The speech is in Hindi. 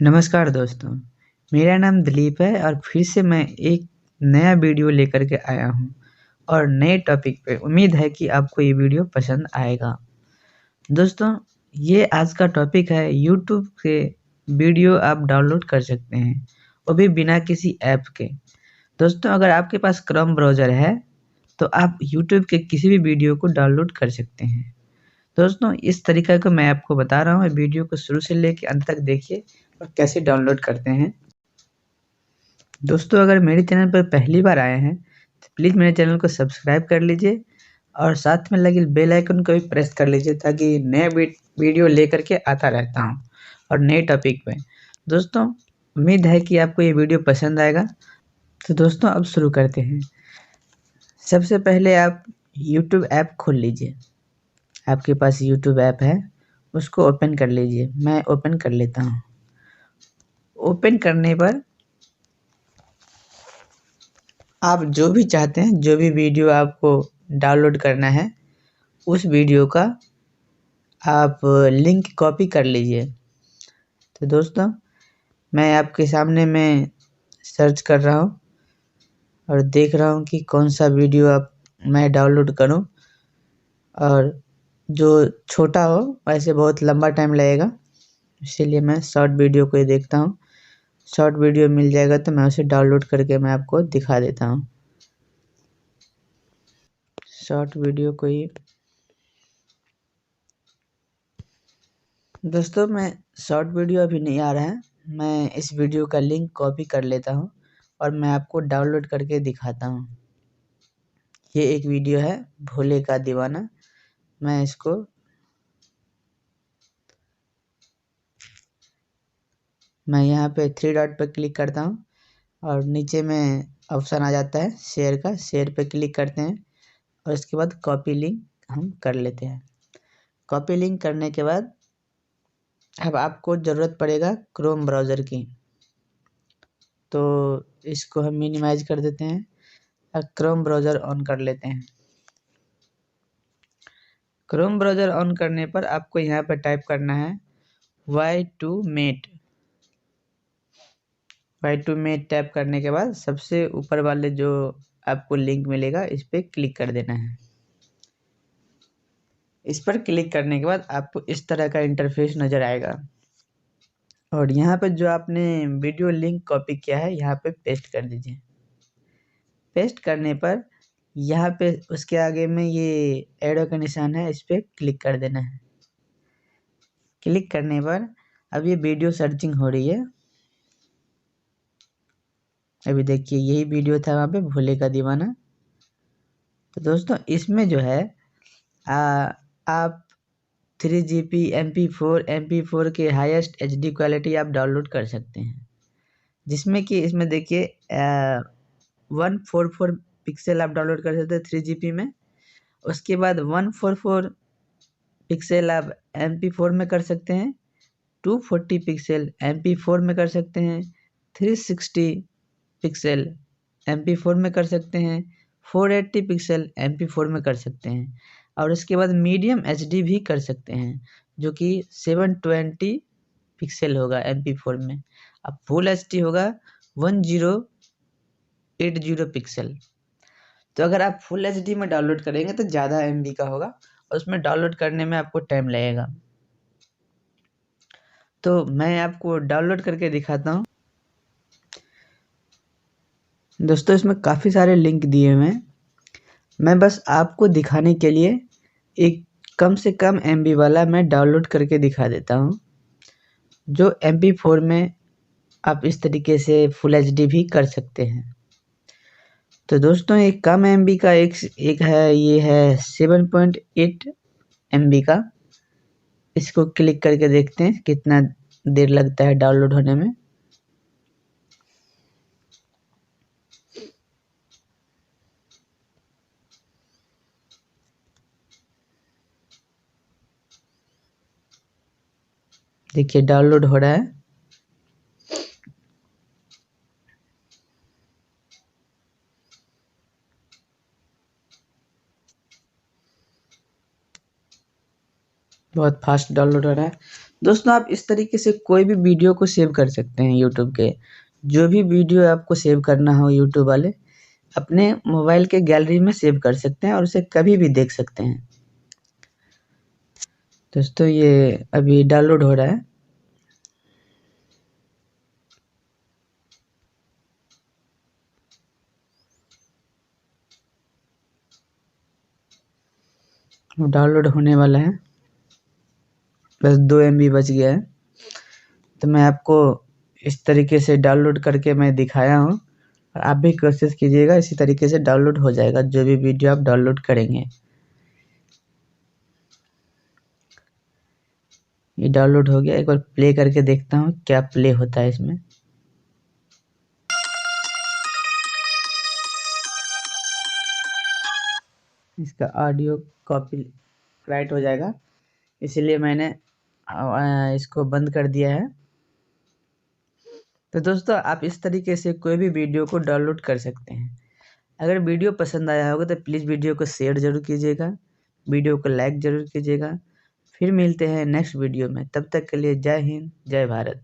नमस्कार दोस्तों, मेरा नाम दिलीप है और फिर से मैं एक नया वीडियो लेकर के आया हूँ और नए टॉपिक पे। उम्मीद है कि आपको ये वीडियो पसंद आएगा। दोस्तों, ये आज का टॉपिक है यूट्यूब के वीडियो आप डाउनलोड कर सकते हैं, वो भी बिना किसी ऐप के। दोस्तों, अगर आपके पास क्रोम ब्राउज़र है, तो आप यूट्यूब के किसी भी वीडियो को डाउनलोड कर सकते हैं। दोस्तों, इस तरीका को मैं आपको बता रहा हूँ, वीडियो को शुरू से लेके अंत तक देखिए और कैसे डाउनलोड करते हैं। दोस्तों, अगर मेरे चैनल पर पहली बार आए हैं तो प्लीज़ मेरे चैनल को सब्सक्राइब कर लीजिए और साथ में लगे बेल आइकन को भी प्रेस कर लीजिए ताकि नए वीडियो लेकर के आता रहता हूँ और नए टॉपिक पे। दोस्तों, उम्मीद है कि आपको ये वीडियो पसंद आएगा। तो दोस्तों, अब शुरू करते हैं। सबसे पहले आप यूट्यूब ऐप खोल लीजिए। आपके पास यूट्यूब ऐप है, उसको ओपन कर लीजिए। मैं ओपन कर लेता हूँ। ओपन करने पर आप जो भी चाहते हैं, जो भी वीडियो आपको डाउनलोड करना है, उस वीडियो का आप लिंक कॉपी कर लीजिए। तो दोस्तों, मैं आपके सामने मैं सर्च कर रहा हूँ और देख रहा हूँ कि कौन सा वीडियो मैं डाउनलोड करूँ, और जो छोटा हो वैसे बहुत लंबा टाइम लगेगा, इसीलिए मैं शॉर्ट वीडियो को ही देखता हूँ। शॉर्ट वीडियो मिल जाएगा तो मैं उसे डाउनलोड करके मैं आपको दिखा देता हूँ। शॉर्ट वीडियो को ही दोस्तों, मैं शॉर्ट वीडियो अभी नहीं आ रहा है। मैं इस वीडियो का लिंक कॉपी कर लेता हूँ और मैं आपको डाउनलोड करके दिखाता हूँ। ये एक वीडियो है भोले का दीवाना। मैं इसको यहाँ पे 3 डॉट पर क्लिक करता हूँ और नीचे में ऑप्शन आ जाता है शेयर का। शेयर पे क्लिक करते हैं और इसके बाद कॉपी लिंक हम कर लेते हैं। कॉपी लिंक करने के बाद अब आपको ज़रूरत पड़ेगा क्रोम ब्राउज़र की, तो इसको हम मिनिमाइज कर देते हैं और क्रोम ब्राउज़र ऑन कर लेते हैं। क्रोम ब्राउज़र ऑन करने पर आपको यहाँ पर टाइप करना है Y2Mate। Y2Mate टाइप करने के बाद सबसे ऊपर वाले जो आपको लिंक मिलेगा, इस पर क्लिक कर देना है। इस पर क्लिक करने के बाद आपको इस तरह का इंटरफेस नज़र आएगा और यहाँ पे जो आपने वीडियो लिंक कॉपी किया है, यहाँ पे पेस्ट कर दीजिए। पेस्ट करने पर यहाँ पे उसके आगे में ये एरो का निशान है, इस पर क्लिक कर देना है। क्लिक करने पर अब ये वीडियो सर्चिंग हो रही है। अभी देखिए यही वीडियो था वहाँ पे भोले का दीवाना। तो दोस्तों, इसमें जो है आप 3GB MP4 के हाईएस्ट HD क्वालिटी आप डाउनलोड कर सकते हैं, जिसमें कि इसमें देखिए 144 पिक्सल आप डाउनलोड कर सकते हैं 3GB में। उसके बाद 144 पिक्सल आप MP4 में कर सकते हैं, 240 पिक्सल MP4 में कर सकते हैं, 360 पिक्सल MP4 में कर सकते हैं, 480 पिक्सल MP4 में कर सकते हैं, और उसके बाद मीडियम HD भी कर सकते हैं, जो कि 720 पिक्सल होगा MP4 में। अब फुल HD होगा 1080 पिक्सल। तो अगर आप फुल HD में डाउनलोड करेंगे तो ज़्यादा MB का होगा और उसमें डाउनलोड करने में आपको टाइम लगेगा। तो मैं आपको डाउनलोड करके दिखाता हूँ। दोस्तों, इसमें काफ़ी सारे लिंक दिए हुए हैं। मैं बस आपको दिखाने के लिए एक कम से कम MB वाला मैं डाउनलोड करके दिखा देता हूँ, जो MP4 में आप इस तरीके से फुल HD भी कर सकते हैं। तो दोस्तों, एक कम MB का एक है, ये है 7.8 MB का। इसको क्लिक करके देखते हैं कितना देर लगता है डाउनलोड होने में। देखिए डाउनलोड हो रहा है। बहुत फास्ट डाउनलोड हो रहा है। दोस्तों आप इस तरीके से कोई भी वीडियो को सेव कर सकते हैं यूट्यूब के। जो भी वीडियो आपको सेव करना हो यूट्यूब वाले, अपने मोबाइल के गैलरी में सेव कर सकते हैं और उसे कभी भी देख सकते हैं। दोस्तों ये अभी डाउनलोड हो रहा है। डाउनलोड होने वाला है, बस 2 MB बच गया है। तो मैं आपको इस तरीके से डाउनलोड करके मैं दिखाया हूँ, और आप भी कोशिश कीजिएगा, इसी तरीके से डाउनलोड हो जाएगा जो भी वीडियो आप डाउनलोड करेंगे। ये डाउनलोड हो गया, एक बार प्ले करके देखता हूँ क्या प्ले होता है इसमें। इसका ऑडियो कॉपीराइट हो जाएगा, इसीलिए मैंने इसको बंद कर दिया है। तो दोस्तों आप इस तरीके से कोई भी वीडियो को डाउनलोड कर सकते हैं। अगर वीडियो पसंद आया होगा तो प्लीज़ वीडियो को शेयर ज़रूर कीजिएगा, वीडियो को लाइक ज़रूर कीजिएगा। फिर मिलते हैं नेक्स्ट वीडियो में, तब तक के लिए जय हिंद, जय भारत।